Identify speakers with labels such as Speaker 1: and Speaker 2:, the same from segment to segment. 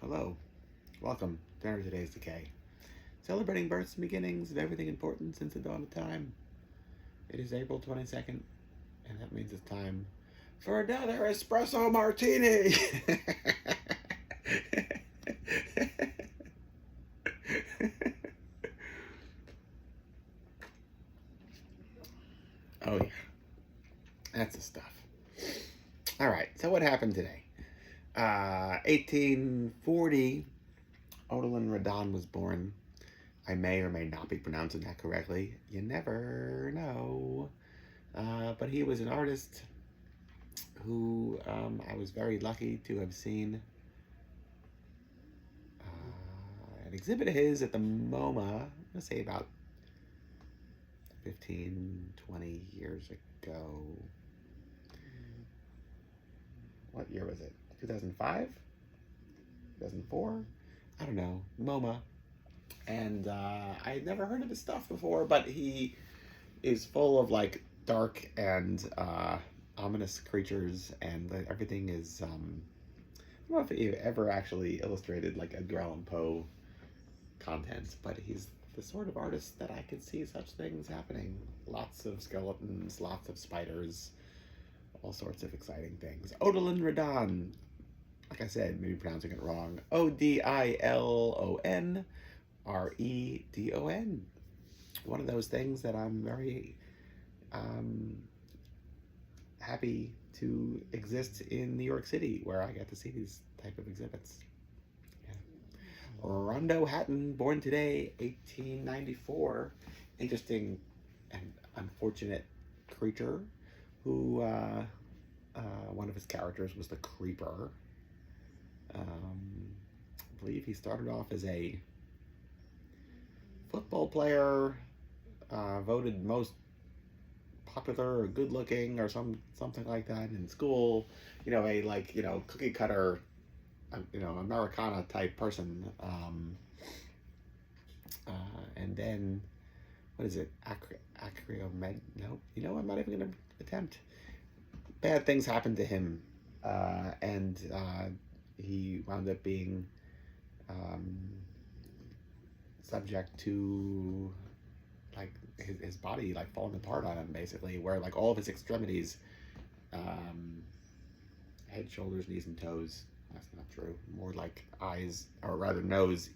Speaker 1: Hello, welcome to today's Decay. Celebrating births and beginnings of everything important since the dawn of time. It is April 22nd, and that means it's time for another espresso martini. Oh yeah, that's the stuff. All right, so what happened today? 1840, Odilon Radon was born. I may or may not be pronouncing that correctly. You never know. But he was an artist who I was very lucky to have seen an exhibit of his at the MoMA, let's say about 15, 20 years ago. What year was it? 2005? 2004? I don't know. MoMA. And I had never heard of his stuff before, but he is full of like dark and ominous creatures, and everything is. I don't know if he ever actually illustrated like Edgar Allan Poe content, but he's the sort of artist that I could see such things happening. Lots of skeletons, lots of spiders, all sorts of exciting things. Odilon Radon, like I said, maybe pronouncing it wrong. Odilon Redon. One of those things that I'm very happy to exist in New York City, where I get to see these type of exhibits. Yeah. Rondo Hatton, born today, 1894. Interesting and unfortunate creature who one of his characters was the Creeper. I believe he started off as a football player, voted most popular or good looking or something like that in school. A cookie cutter, Americana type person. And then what is it? Acriomed? No, I'm not even gonna attempt. Bad things happened to him, and he wound up being subject to like his body like falling apart on him, basically, where like all of his extremities, head, shoulders, knees, and toes. That's not true. More like eyes, or rather nose,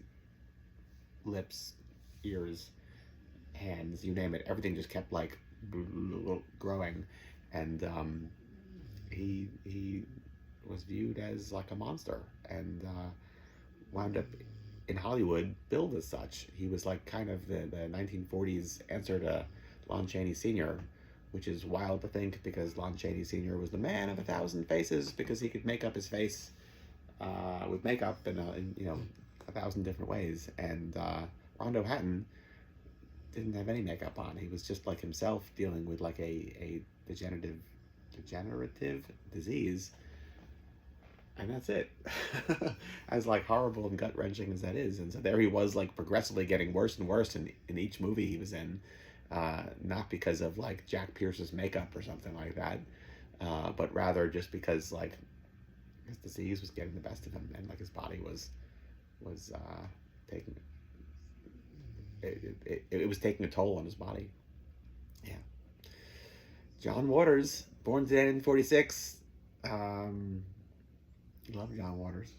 Speaker 1: lips, ears, hands, you name it. Everything just kept like growing, and he was viewed as like a monster, and wound up in Hollywood billed as such. He was like kind of the 1940s answer to Lon Chaney Sr., which is wild to think because Lon Chaney Sr. was the man of 1,000 faces because he could make up his face with makeup in 1,000 different ways. And Rondo Hatton didn't have any makeup on. He was just like himself, dealing with like a degenerative disease, and that's it. As like horrible and gut-wrenching as that is. And so there he was, like progressively getting worse and worse in each movie he was in, not because of like Jack Pierce's makeup or something like that, but rather just because like his disease was getting the best of him, and like his body was taking it was taking a toll on his body. Yeah. John Waters, born today in 46. Love John Waters.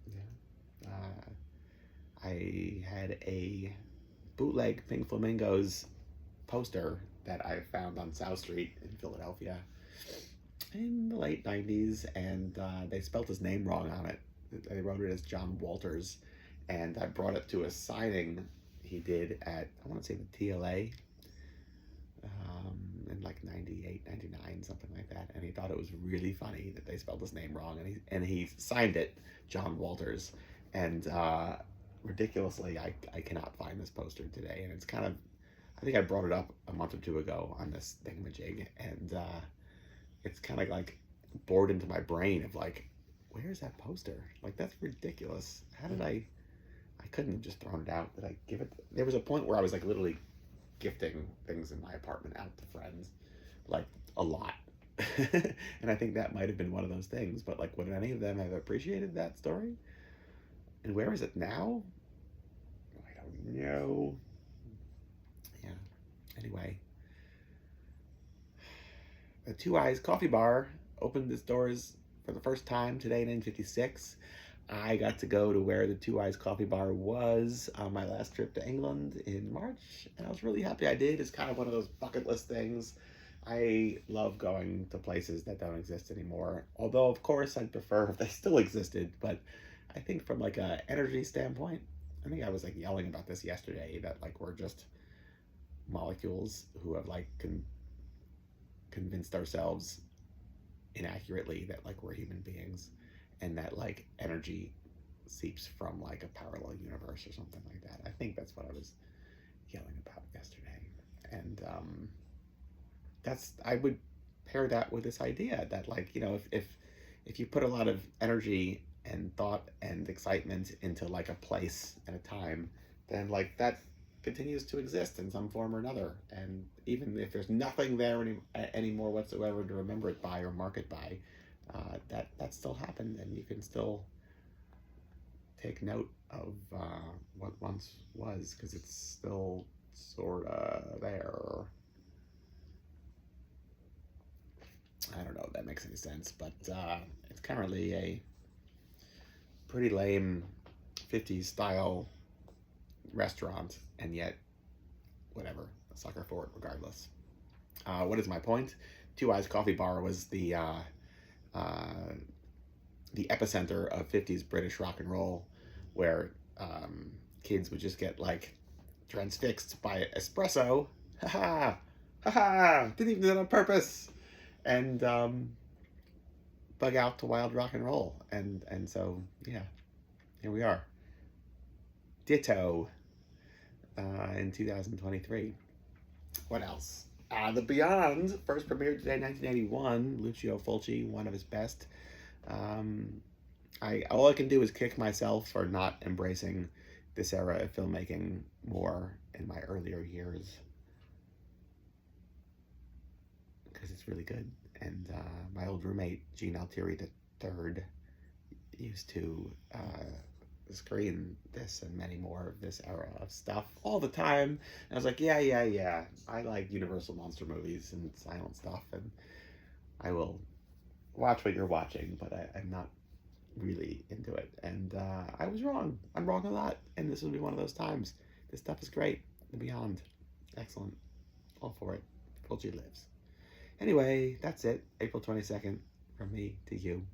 Speaker 1: Yeah. I had a bootleg Pink Flamingos poster that I found on South Street in Philadelphia in the late 90s, and they spelled his name wrong on it. They wrote it as John Walters, and I brought it to a signing he did at, I want to say, the TLA, in like 98, 99, something like that. And he thought it was really funny that they spelled his name wrong, and he signed it John Walters. And ridiculously, I cannot find this poster today, and it's kind of, I think I brought it up a month or two ago on this thingamajig, and it's kind of like bored into my brain of like, where's that poster? Like, that's ridiculous. How did I couldn't have just thrown it out. Did I give it? There was a point where I was like literally gifting things in my apartment out to friends, like a lot. And I think that might have been one of those things, but like, would any of them have appreciated that story? And where is it now? I don't know. Yeah. Anyway, the Two Eyes Coffee Bar opened its doors for the first time today in 1956. I got to go to where the Two Eyes Coffee Bar was on my last trip to England in March, and I was really happy I did. It's kind of one of those bucket list things. I love going to places that don't exist anymore, although of course I'd prefer if they still existed, but I think from like a energy standpoint, I think I was like yelling about this yesterday, that like we're just molecules who have like convinced ourselves inaccurately that like we're human beings, and that like energy seeps from like a parallel universe or something like that. I think that's what I was yelling about yesterday. And I would pair that with this idea that like, you know, if you put a lot of energy and thought and excitement into like a place and a time, then like that continues to exist in some form or another. And even if there's nothing there anymore whatsoever to remember it by or mark it by, that still happened, and you can still take note of what once was, because it's still sort of there. I don't know if that makes any sense, but it's currently a pretty lame 50s style restaurant, and yet whatever, a sucker for it regardless. What is my point? Two Eyes Coffee Bar was the epicenter of 50s British rock and roll, where kids would just get like transfixed by espresso. Ha ha! Didn't even do that on purpose. And bug out to wild rock and roll. And so, yeah, here we are. Ditto in 2023. What else? The Beyond first premiered today, 1981. Lucio Fulci, one of his best. All I can do is kick myself for not embracing this era of filmmaking more in my earlier years, because it's really good. And my old roommate, Gene Altieri III, used to screen this and many more of this era of stuff all the time. And I was like, yeah, I like Universal monster movies and silent stuff, and I will watch what you're watching, but I'm not really into it. And I was wrong. I'm wrong a lot, and this will be one of those times. This stuff is great. The Beyond, excellent. All for it. Fulci lives. Anyway, that's it. April 22nd, from me to you.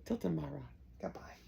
Speaker 1: Till tomorrow. Goodbye.